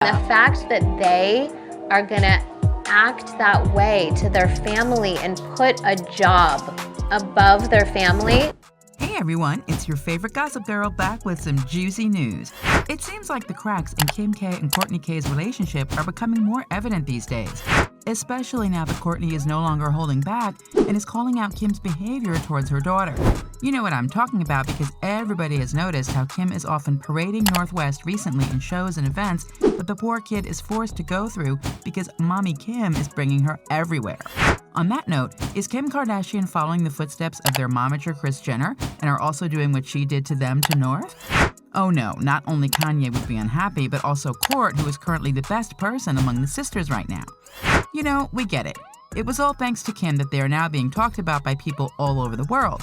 The fact that they are gonna act that way to their family and put a job above their family. Hey everyone, it's your favorite gossip girl back with some juicy news. It seems like the cracks in Kim K and Kourtney K's relationship are becoming more evident these days, especially now that Kourtney is no longer holding back and is calling out Kim's behavior towards her daughter. You know what I'm talking about because everybody has noticed how Kim is often parading Northwest recently in shows and events that the poor kid is forced to go through because Mommy Kim is bringing her everywhere. On that note, is Kim Kardashian following the footsteps of their momager Kris Jenner and are also doing what she did to them to North? Oh no, not only Kanye would be unhappy, but also Kourt, who is currently the best person among the sisters right now. You know, we get it. It was all thanks to Kim that they are now being talked about by people all over the world.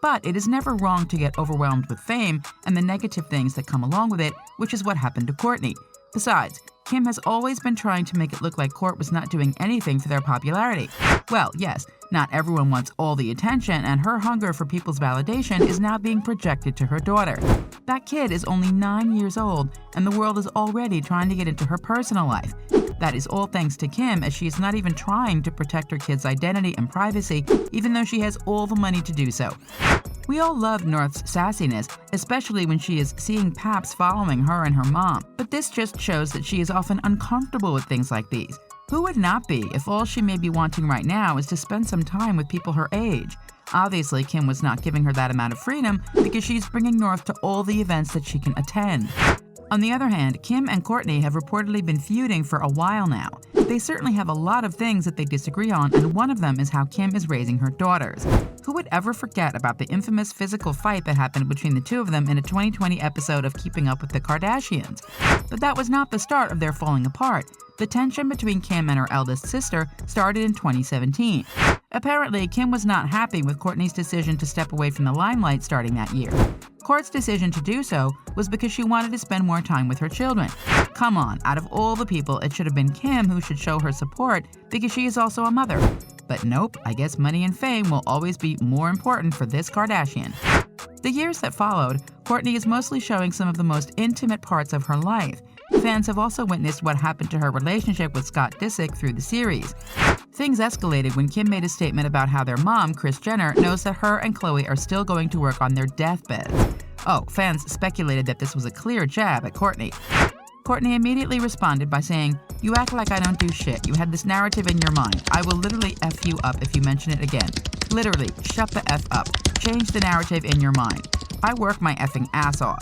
But it is never wrong to get overwhelmed with fame and the negative things that come along with it, which is what happened to Kourtney. Besides, Kim has always been trying to make it look like Kourt was not doing anything for their popularity. Well, yes, not everyone wants all the attention, and her hunger for people's validation is now being projected to her daughter. That kid is only 9 years old, and the world is already trying to get into her personal life. That is all thanks to Kim, as she is not even trying to protect her kid's identity and privacy, even though she has all the money to do so. We all love North's sassiness, especially when she is seeing paps following her and her mom. But this just shows that she is often uncomfortable with things like these. Who would not be if all she may be wanting right now is to spend some time with people her age? Obviously, Kim was not giving her that amount of freedom because she's bringing North to all the events that she can attend. On the other hand, Kim and Kourtney have reportedly been feuding for a while now. They certainly have a lot of things that they disagree on, and one of them is how Kim is raising her daughters. Who would ever forget about the infamous physical fight that happened between the two of them in a 2020 episode of Keeping Up with the Kardashians? But that was not the start of their falling apart. The tension between Kim and her eldest sister started in 2017. Apparently, Kim was not happy with Kourtney's decision to step away from the limelight starting that year. Kourt's decision to do so was because she wanted to spend more time with her children. Come on, out of all the people, it should have been Kim who should show her support because she is also a mother. But nope, I guess money and fame will always be more important for this Kardashian. The years that followed, Kourtney is mostly showing some of the most intimate parts of her life. Fans have also witnessed what happened to her relationship with Scott Disick through the series. Things escalated when Kim made a statement about how their mom, Kris Jenner, knows that her and Khloe are still going to work on their deathbeds. Oh, fans speculated that this was a clear jab at Kourtney. Kourtney immediately responded by saying, "You act like I don't do shit. You had this narrative in your mind. I will literally F you up if you mention it again. Literally, shut the F up. Change the narrative in your mind. I work my effing ass off."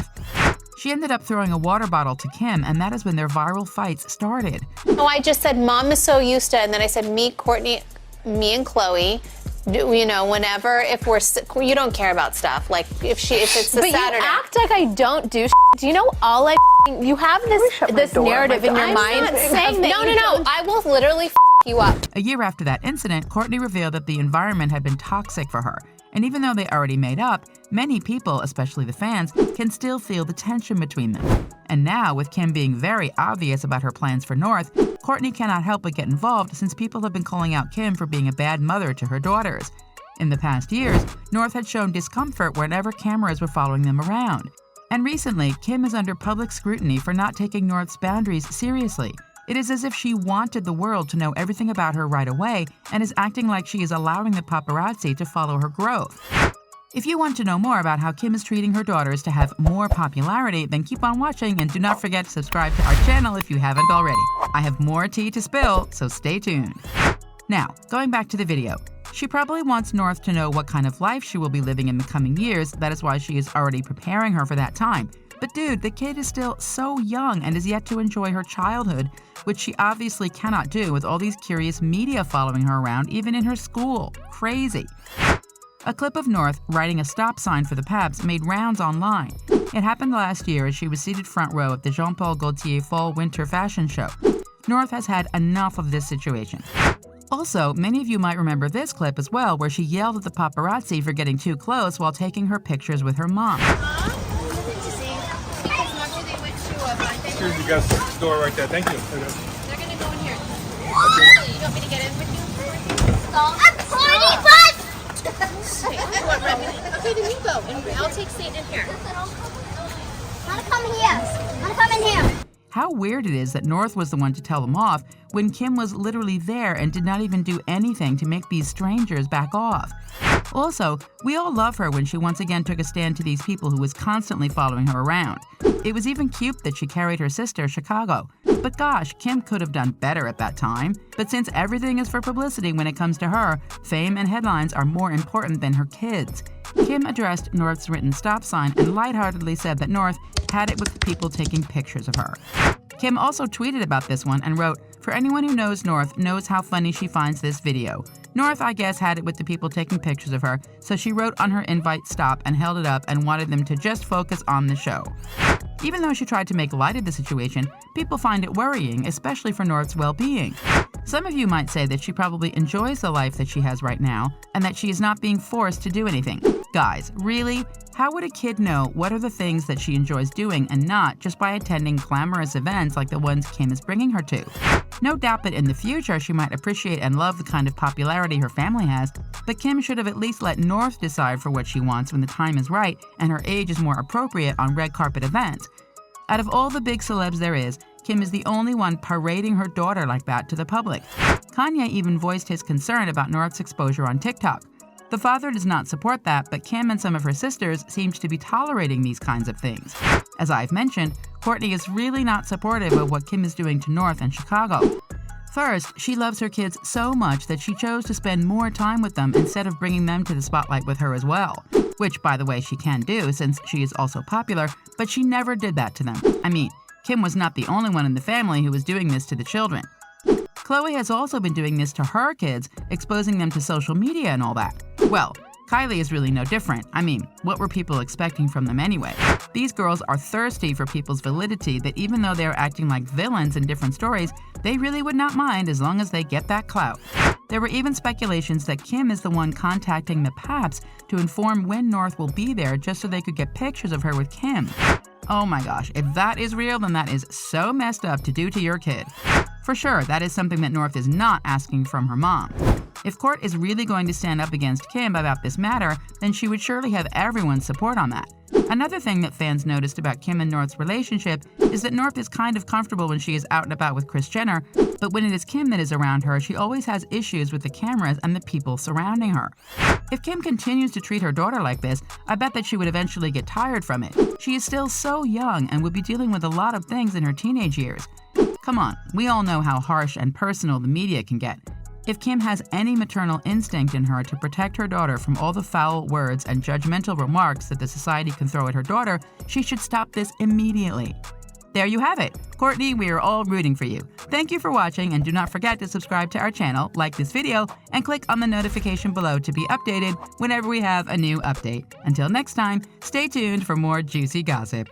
She ended up throwing a water bottle to Kim, and that is when their viral fights started. No, I just said Mom is so used to, and then I said me, Kourtney, me and Khloe. You know, whenever, if we're, you don't care about stuff. Like, if it's a but Saturday. You act like I don't do Do you know all you have this narrative in your mind? I'm not saying that no, I will literally you up. A year after that incident, Kourtney revealed that the environment had been toxic for her. And even though they already made up, many people, especially the fans, can still feel the tension between them. And now, with Kim being very obvious about her plans for North, Kourtney cannot help but get involved since people have been calling out Kim for being a bad mother to her daughters. In the past years, North had shown discomfort whenever cameras were following them around. And recently, Kim is under public scrutiny for not taking North's boundaries seriously. It is as if she wanted the world to know everything about her right away and is acting like she is allowing the paparazzi to follow her growth. If you want to know more about how Kim is treating her daughters to have more popularity, then keep on watching and do not forget to subscribe to our channel if you haven't already. I have more tea to spill, so stay tuned. Now, going back to the video. She probably wants North to know what kind of life she will be living in the coming years. That is why she is already preparing her for that time. But dude, the kid is still so young and is yet to enjoy her childhood, which she obviously cannot do with all these curious media following her around, even in her school. Crazy. A clip of North riding a stop sign for the Paps made rounds online. It happened last year as she was seated front row at the Jean Paul Gaultier Fall-Winter Fashion Show. North has had enough of this situation. Also, many of you might remember this clip as well, where she yelled at the paparazzi for getting too close while taking her pictures with her mom. Here's you guys' store right there. Thank you. They're gonna go in here. You want me to get in with you? I'm 40 bucks! Okay, then you go. And I'll take Satan in here. I'm gonna come here. I'm gonna come in here. how weird it is that North was the one to tell them off when Kim was literally there and did not even do anything to make these strangers back off. Also, we all love her when she once again took a stand to these people who was constantly following her around. It was even cute that she carried her sister, Chicago. But gosh, Kim could have done better at that time. But since everything is for publicity when it comes to her, fame and headlines are more important than her kids. Kim addressed North's written stop sign and lightheartedly said that North had it with the people taking pictures of her. Kim also tweeted about this one and wrote, "For anyone who knows North knows how funny she finds this video. North, I guess, had it with the people taking pictures of her, so she wrote on her invite stop and held it up and wanted them to just focus on the show." Even though she tried to make light of the situation, people find it worrying, especially for North's well-being. Some of you might say that she probably enjoys the life that she has right now and that she is not being forced to do anything. Guys, really? How would a kid know what are the things that she enjoys doing and not just by attending glamorous events like the ones Kim is bringing her to? No doubt that in the future she might appreciate and love the kind of popularity her family has, but Kim should have at least let North decide for what she wants when the time is right and her age is more appropriate on red carpet events. Out of all the big celebs there is, Kim is the only one parading her daughter like that to the public. Kanye even voiced his concern about North's exposure on TikTok. The father does not support that, but Kim and some of her sisters seem to be tolerating these kinds of things. As I've mentioned, Kourtney is really not supportive of what Kim is doing to North and Chicago. First, she loves her kids so much that she chose to spend more time with them instead of bringing them to the spotlight with her as well. Which, by the way, she can do since she is also popular, but she never did that to them. I mean, Kim was not the only one in the family who was doing this to the children. Khloe has also been doing this to her kids, exposing them to social media and all that. Well, Kylie is really no different. I mean, what were people expecting from them anyway? These girls are thirsty for people's validity that even though they are acting like villains in different stories, they really would not mind as long as they get that clout. There were even speculations that Kim is the one contacting the Paps to inform when North will be there just so they could get pictures of her with Kim. Oh my gosh, if that is real, then that is so messed up to do to your kid. For sure, that is something that North is not asking from her mom. If Kourt is really going to stand up against Kim about this matter, then she would surely have everyone's support on that. Another thing that fans noticed about Kim and North's relationship is that North is kind of comfortable when she is out and about with Kris Jenner, but when it is Kim that is around her, she always has issues with the cameras and the people surrounding her. If Kim continues to treat her daughter like this, I bet that she would eventually get tired from it. She is still so young and would be dealing with a lot of things in her teenage years. Come on, we all know how harsh and personal the media can get. If Kim has any maternal instinct in her to protect her daughter from all the foul words and judgmental remarks that the society can throw at her daughter, she should stop this immediately. There you have it. Kourtney, we are all rooting for you. Thank you for watching, and do not forget to subscribe to our channel, like this video, and click on the notification below to be updated whenever we have a new update. Until next time, stay tuned for more juicy gossip.